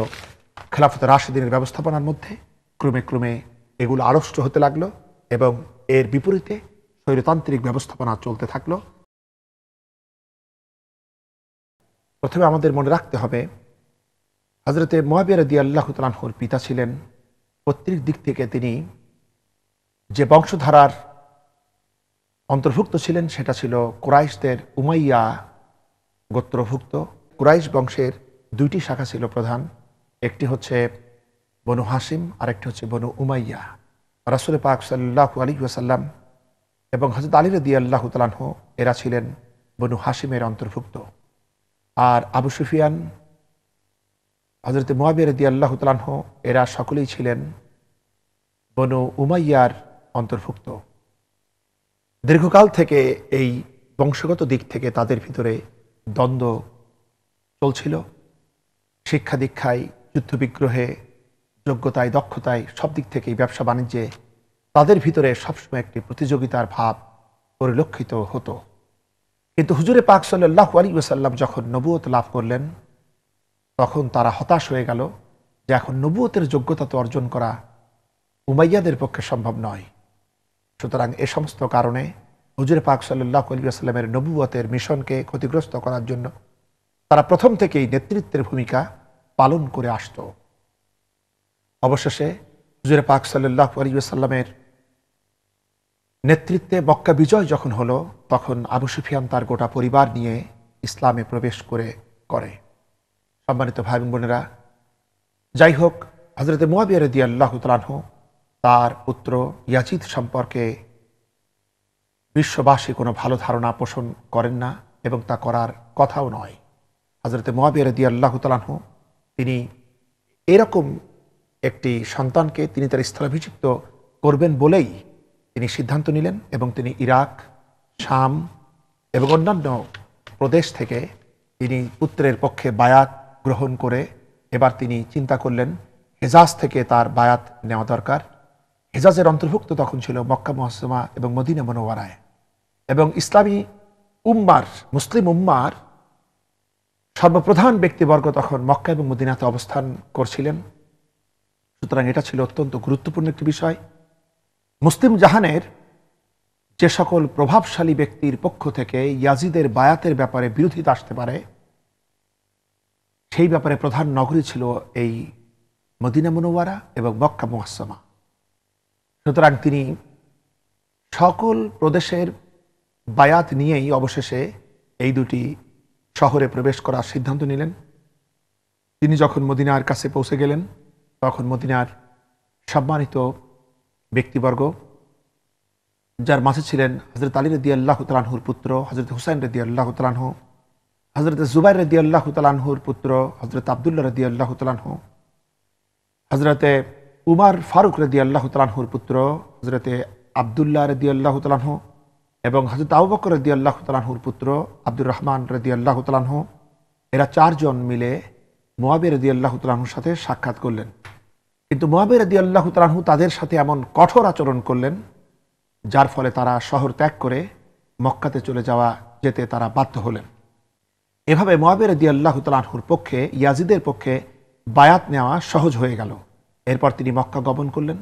খেলাফতে রাশিদিনের ব্যবস্থাপনার মধ্যে। ক্রমে ক্রমে এগুলো আড়ষ্ট হতে লাগলো এবং এর বিপরীতে স্বৈরতান্ত্রিক ব্যবস্থাপনা চলতে থাকলো। প্রথমে আমাদের মনে রাখতে হবে, হযরতে মুআবিয়া রাদিয়াল্লাহু তাআলা আনহুর পিতা ছিলেন, পৈতৃক দিক থেকে তিনি যে বংশধারার অন্তর্ভুক্ত ছিলেন সেটা ছিল কুরাইশদের উমাইয়া গোত্রভুক্ত। কুরাইশ বংশের দুইটি শাখা ছিল প্রধান, একটি হচ্ছে বনু হাসিম আর একটি হচ্ছে বনু উমাইয়া। রাসূল পাক সাল্লাল্লাহু আলাইহি ওয়াসাল্লাম এবং হযরত আলী রাদিয়াল্লাহু তাআলা আনহু এরা ছিলেন বনু হাসিমের অন্তর্ভুক্ত। আর আবু সুফিয়ান, হযরত মুআবিয়া রাদিয়াল্লাহু তাআলা আনহু এরা সকলেই ছিলেন বনু উমাইয়ার অন্তর্ভুক্ত। দীর্ঘকাল থেকে এই বংশগত দিক থেকে তাদের ভিতরে দ্বন্দ্ব চলছিল। শিক্ষা দীক্ষায়, যুদ্ধবিগ্রহে, যোগ্যতায়, দক্ষতায়, সব দিক থেকেই ব্যবসা বাণিজ্যে তাদের ভিতরে সবসময় একটি প্রতিযোগিতার ভাব পরিলক্ষিত হতো। কিন্তু হুজুরে পাক সাল্লাল্লাহু আলাইহি ওয়াসাল্লাম যখন নবুয়ত লাভ করলেন, তখন তারা হতাশ হয়ে গেল যে এখন নবুয়তের যোগ্যতা তো অর্জন করা উমাইয়াদের পক্ষে সম্ভব নয়। সুতরাং এ সমস্ত কারণে হুজুরে পাক সাল্লাল্লাহু আলাইহি ওয়াসাল্লামের নবুয়তের মিশনকে ক্ষতিগ্রস্ত করার জন্য তারা প্রথম থেকেই নেতৃত্বের ভূমিকা পালন করে আসত। অবশেষে হুজুরে পাক সাল্লাল্লাহু আলাইহি ওয়াসাল্লামের নেতৃত্বে মক্কা বিজয় যখন হলো, তখন আবু সুফিয়ান তার গোটা পরিবার নিয়ে ইসলামে প্রবেশ করে। সম্মানিত ভাই বোনেরা, যাই হোক, হযরত মুআবিয়া রাদিয়াল্লাহু তাআলা আনহু তার পুত্র ইয়াজিদ সম্পর্কে বিশ্ববাসী কোনো ভালো ধারণা পোষণ করেন না এবং তা করার কথাও নয়। হযরত মুআবিয়া রাদিয়াল্লাহু তাআলা আনহু তিনি এরকম একটি সন্তানকে তিনি তার স্থলাভিষিক্ত করবেন বলেই তিনি সিদ্ধান্ত নিলেন এবং তিনি ইরাক, শাম এবং অন্যান্য প্রদেশ থেকে তিনি পুত্রের পক্ষে বায়াত গ্রহণ করে এবার তিনি চিন্তা করলেন হেজাজ থেকে তার বায়াত নেওয়া দরকার। হেজাজের অন্তর্ভুক্ত তখন ছিল মক্কা মুআজ্জামা এবং মদিনা মুনাওয়ারায়, এবং ইসলামী উম্মার, মুসলিম উম্মার সর্বপ্রধান ব্যক্তিবর্গ তখন মক্কা এবং মদিনাতে অবস্থান করছিলেন। সুতরাং এটা ছিল অত্যন্ত গুরুত্বপূর্ণ একটি বিষয়। মুসলিম জাহানের যে সকল প্রভাবশালী ব্যক্তির পক্ষ থেকে ইয়াজিদের বায়াতের ব্যাপারে বিরোধিতা আসতে পারে, সেই ব্যাপারে প্রধান নগরী ছিল এই মদিনা মুনাওয়ারা এবং মক্কা মুআজ্জামা। সুতরাং তিনি সকল প্রদেশের বায়াত নিয়েই অবশেষে এই দুটি শহরে প্রবেশ করার সিদ্ধান্ত নিলেন। তিনি যখন মদিনার কাছে পৌঁছে গেলেন, তখন মদিনার সম্মানিত ব্যক্তিবর্গ, যার মাঝে ছিলেন হযরত আলী রাদিয়াল্লাহু তাআলা আনহুর পুত্র হযরত হুসাইন রাদিয়াল্লাহু তাআলা আনহু, হযরত জুবাইর রাদিয়াল্লাহু তাআলা আনহুর পুত্র হযরত আব্দুল্লাহ রাদিয়াল্লাহু তাআলা আনহু, হযরত উমর ফারুক রাদিয়াল্লাহু তাআলা আনহুর পুত্র হযরত আব্দুল্লাহ রাদিয়াল্লাহু তাআলা আনহু এবং হযরত আবু বকর রাদিয়াল্লাহু তাআলা আনহুর পুত্র আব্দুর রহমান রাদিয়াল্লাহু তাআলা আনহু, এরা চারজন মিলে মুআবিয়া রাদিয়াল্লাহু তাআলা আনহুর সাথে সাক্ষাৎ করলেন। কিন্তু মুআবিয়া রাদিয়াল্লাহু তাআলা আনহু তাদের সাথে এমন কঠোর আচরণ করলেন, যার ফলে তারা শহর ত্যাগ করে মক্কাতে চলে যেতে তারা বাধ্য হলেন। এভাবে মুআবিয়া রাদিয়াল্লাহু তাআলা আনহুর পক্ষে, ইয়াজিদের পক্ষে বায়াত নেওয়া সহজ হয়ে গেল। এরপর তিনি মক্কা গমন করলেন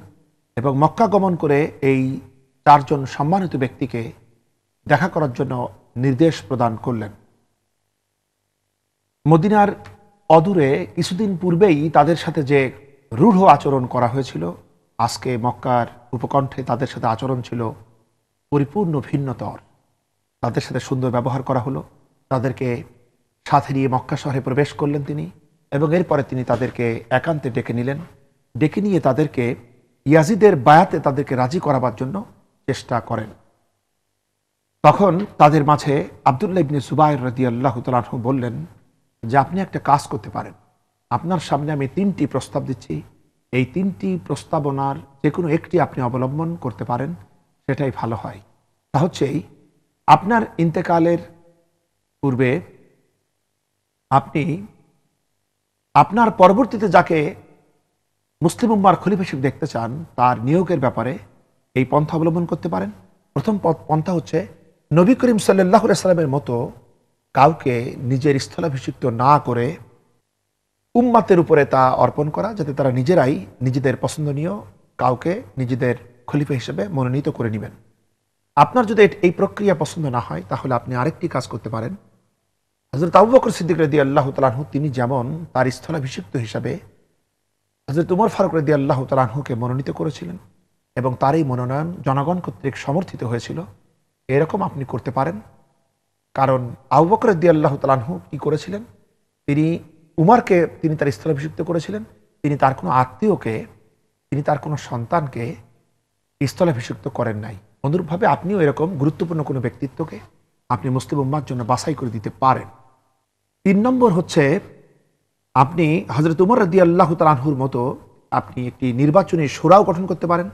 এবং মক্কা গমন করে এই চারজন সম্মানিত ব্যক্তিকে দেখা করার জন্য নির্দেশ প্রদান করলেন। মদিনার অদূরে কিছুদিন পূর্বেই তাদের সাথে যে রূঢ় আচরণ করা হয়েছিল, আজকে মক্কার উপকণ্ঠে তাদের সাথে আচরণ ছিল পরিপূর্ণ ভিন্নতর। তাদের সাথে সুন্দর ব্যবহার করা হলো, তাদেরকে সাথে নিয়ে মক্কা শহরে প্রবেশ করলেন তিনি, এবং এরপরে তিনি তাদেরকে একান্তে ডেকে নিলেন। ডেকে নিয়ে তাদেরকে ইয়াজিদের বায়াতে তাদেরকে রাজি করাবার জন্য চেষ্টা করেন। তখন তাদের মাঝে আব্দুল্লাহ ইবনে জুবাইর রাদিয়াল্লাহু তাআলা আনহু বললেন যে আপনি একটা কাজ করতে পারেন, আপনার সামনে আমি 3টি প্রস্তাব দিচ্ছি, এই 3টি প্রস্তাবনার যে কোনো একটি আপনি অবলম্বন করতে পারেন, সেটাই ভালো হয়। তা হচ্ছেই আপনার ইন্তেকালের পূর্বে আপনি আপনার পরবর্তীতে যাকে মুসলিম উম্মার খলিফা হিসেবে দেখতে চান, তার নিয়োগের ব্যাপারে এই পন্থা অবলম্বন করতে পারেন। প্রথম পন্থা হচ্ছে নবী করিম সাল্লাল্লাহু আলাইহি সাল্লামের মতো কাউকে নিজের স্থলাভিষিক্ত না করে উম্মাতের উপরে তা অর্পণ করা, যাতে তারা নিজেরাই নিজেদের পছন্দনীয় কাউকে নিজেদের খলিফা হিসেবে মনোনীত করে নেবেন। আপনার যদি এই প্রক্রিয়া পছন্দ না হয়, তাহলে আপনি আরেকটি কাজ করতে পারেন। হযরত আবু বকর সিদ্দিক রাদিয়াল্লাহু তাআলা আনহু তিনি যেমন তার স্থলাভিষিক্ত হিসাবে হযরত উমর ফারুক রাদিয়াল্লাহু তাআলা আনহুকে মনোনীত করেছিলেন এবং তার এই মনোনয়ন জনগণ কর্তৃক সমর্থিত হয়েছিল, এরকম আপনি করতে পারেন। কারণ আবু বকর রাদিয়াল্লাহু তাআলা আনহু কি করেছিলেন, তিনি উমরকে তিনি তার স্থলাভিষিক্ত করেছিলেন, তিনি তার কোনো আত্মীয়কে, তিনি তার কোনো সন্তানকে স্থলাভিষিক্ত করেন নাই। অনুরূপভাবে আপনিও এরকম গুরুত্বপূর্ণ কোনো ব্যক্তিত্বকে আপনি মুসলিম উম্মার জন্য বাছাই করে দিতে পারেন। 3 নম্বর হচ্ছে আপনি হযরত উমর রাদিয়াল্লাহু তাআলা আনহুর মতো আপনি একটি নির্বাচনী শূরাও গঠন করতে পারেন,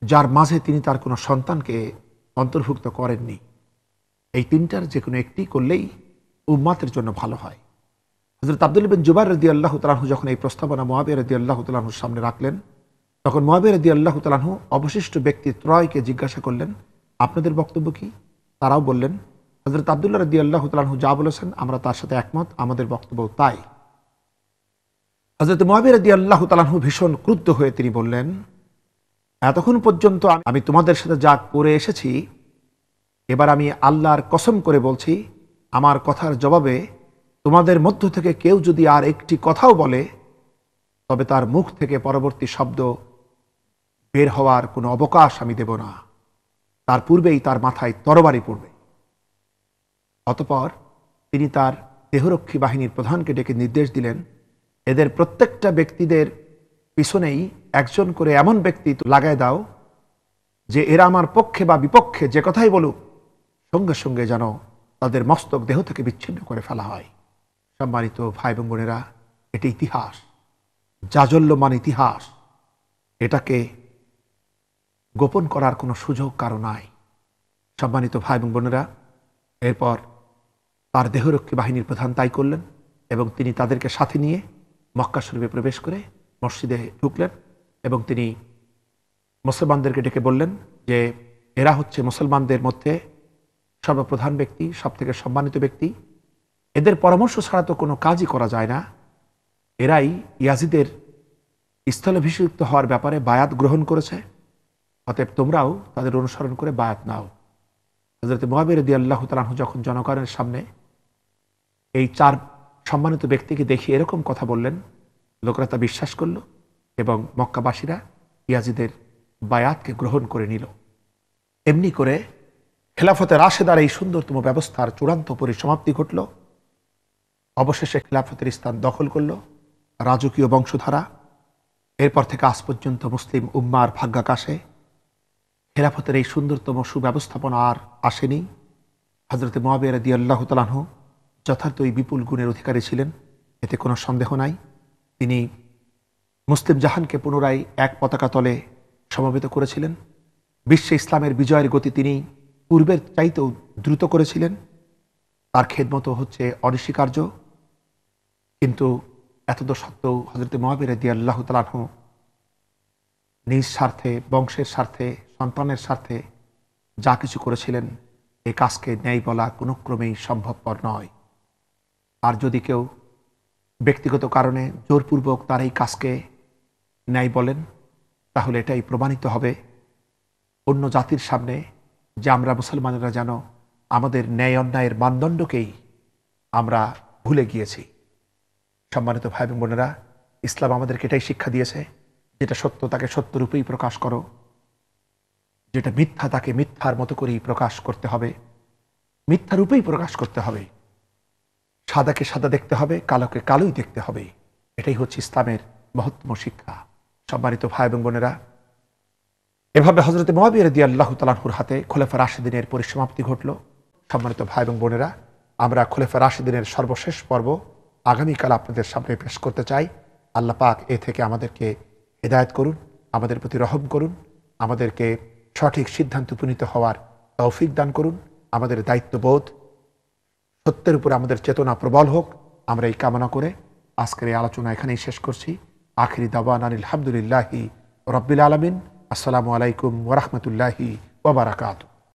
যার মাঝে তিনি তার কোনো সন্তানকে অন্তর্ভুক্ত করেননি। এই 3টার যে কোনো একটি করলেই উম্মাতের জন্য ভালো হয়। হযরত আব্দুল্লাহ বিন জুবাইর রাদিয়াল্লাহু তাআলা আনহু যখন এই প্রস্তাবনা মুআবিয়া রাদিয়াল্লাহু তাআলা আনহুর সামনে রাখলেন, তখন মুআবিয়া রাদিয়াল্লাহু তাআলা আনহু অবশিষ্ট ব্যক্তি ত্রয়কে জিজ্ঞাসা করলেন, আপনাদের বক্তব্য কি? তারাও বললেন, হযরত আব্দুল্লাহ রাদিয়াল্লাহু তাআলা আনহু যা বলেছেন আমরা তার সাথে একমত, আমাদের বক্তব্য তাই। হযরত মুআবিয়া রাদিয়াল্লাহু তাআলা আনহু ভীষণ ক্রুদ্ধ হয়ে তিনি বললেন, এতক্ষণ পর্যন্ত আমি তোমাদের সাথে যা করে এসেছি, এবার আমি আল্লাহর কসম করে বলছি, আমার কথার জবাবে তোমাদের মধ্য থেকে কেউ যদি আর একটি কথাও বলে, তবে তার মুখ থেকে পরবর্তী শব্দ বের হওয়ার কোনো অবকাশ আমি দেব না। তার পূর্বেই তার মাথায় তরবারি পড়বে। অতঃপর তিনি তার দেহরক্ষী বাহিনীর প্রধানকে ডেকে নির্দেশ দিলেন, এদের প্রত্যেকটা ব্যক্তিদের পিছনেই একজন করে এমন ব্যক্তি লাগায় দাও যে এরা আমার পক্ষে বা বিপক্ষে যে কথাই বলুক, সঙ্গে সঙ্গে যেন তাদের মস্তক দেহ থেকে বিচ্ছিন্ন করে ফেলা হয়। সম্মানিত ভাই এবং বোনেরা, এটি ইতিহাস, জাজল্যমান ইতিহাস। এটাকে গোপন করার কোনো সুযোগ কারো নাই। সম্মানিত ভাই এবং বোনেরা, এরপর তার দেহরক্ষী বাহিনীর প্রধান তাই করলেন এবং তিনি তাদেরকে সাথে নিয়ে মক্কা শরীফে প্রবেশ করে মসজিদে ঢুকলেন এবং তিনি মুসলমানদেরকে ডেকে বললেন যে এরা হচ্ছে মুসলমানদের মধ্যে সর্বপ্রধান ব্যক্তি, সব থেকে সম্মানিত ব্যক্তি। এদের পরামর্শ ছাড়া তো কোনো কাজই করা যায় না। এরাই ইয়াজিদের স্থলাভিষিক্ত হওয়ার ব্যাপারে বায়াত গ্রহণ করেছে। অতএব তোমরাও তাদের অনুসরণ করে বায়াত নাও। হযরত মুআবিয়া রাদিয়াল্লাহু তাআলা আনহু যখন জনগণের সামনে এই চার সম্মানিত ব্যক্তিকে দেখিয়ে এরকম কথা বললেন, লোকরা তা বিশ্বাস করল এবং মক্কাবাসীরা ইয়াজিদের বায়াতকে গ্রহণ করে নিল। এমনি করে খেলাফতে রাশেদার এই সুন্দরতম ব্যবস্থার চূড়ান্ত পরিসমাপ্তি ঘটল। অবশেষে খেলাফতের স্থান দখল করল রাজকীয় বংশধারা। এরপর থেকে আজ পর্যন্ত মুসলিম উম্মার ভাগ্যাকাশে খেলাফতের এই সুন্দরতম সুব্যবস্থাপনা আর আসেনি। হযরত মুআবিয়া রাদিয়াল্লাহু তাআলা আনহু যথার্থই বিপুল গুণের অধিকারী ছিলেন, এতে কোনো সন্দেহ নাই। তিনি মুসলিম জাহানকে পুনরায় এক পতাকা তলে সমবেত করেছিলেন। বিশ্বে ইসলামের বিজয়ের গতি তিনি পূর্বের চাইতেও দ্রুত করেছিলেন। তার খেদমত হচ্ছে অনস্বীকার্য। কিন্তু এতদ সত্ত্বেও হযরত মুআবিয়া রাদিয়াল্লাহু তাআলা আনহু নিজ স্বার্থে, বংশের স্বার্থে, সন্তানের স্বার্থে যা কিছু করেছিলেন, এই কাজকে ন্যায় বলা কোনো ক্রমেই সম্ভবপর নয়। আর যদি কেউ ব্যক্তিগত কারণে জোরপূর্বক তার এই কাজকে ন্যায় বলেন, তাহলে এটাই প্রমাণিত হবে অন্য জাতির সামনে যে আমরা মুসলমানেরা যেন আমাদের ন্যায় অন্যায়ের মানদণ্ডকেই আমরা ভুলে গিয়েছি। সম্মানিত ভাই এবং বোনেরা, ইসলাম আমাদেরকে এটাই শিক্ষা দিয়েছে, যেটা সত্য তাকে সত্যরূপেই প্রকাশ করো, যেটা মিথ্যা তাকে মিথ্যার মতো করেই প্রকাশ করতে হবে, মিথ্যা রূপেই প্রকাশ করতে হবে। সাদাকে সাদা দেখতে হবে, কালোকে কালোই দেখতে হবে। এটাই হচ্ছে ইসলামের মহত্তম শিক্ষা। সম্মানিত ভাই এবং বোনেরা, এভাবে হযরত মুআবিয়া রাদিয়াল্লাহু তাআলা আনহুর হাতে খোলাফা রাশিদিনের পরিসমাপ্তি ঘটল। সম্মানিত ভাই এবং বোনেরা, আমরা খোলাফা রাশিদিনের সর্বশেষ পর্ব আগামীকাল আপনাদের সামনে পেশ করতে চাই। আল্লাহ পাক এ থেকে আমাদেরকে হেদায়েত করুন, আমাদের প্রতি রহম করুন, আমাদেরকে সঠিক সিদ্ধান্ত উপনীত হওয়ার তৌফিক দান করুন। আমাদের দায়িত্ববোধ, সত্যের উপরে আমাদের চেতনা প্রবল হোক, আমরা এই কামনা করে আজকের এই আলোচনা এখানেই শেষ করছি। আখিরি দাওয়ানা আলহামদুলিল্লাহি রাব্বিল আলামিন। আসসালামু আলাইকুম ওয়া রাহমাতুল্লাহি ওয়া বারাকাতুহু।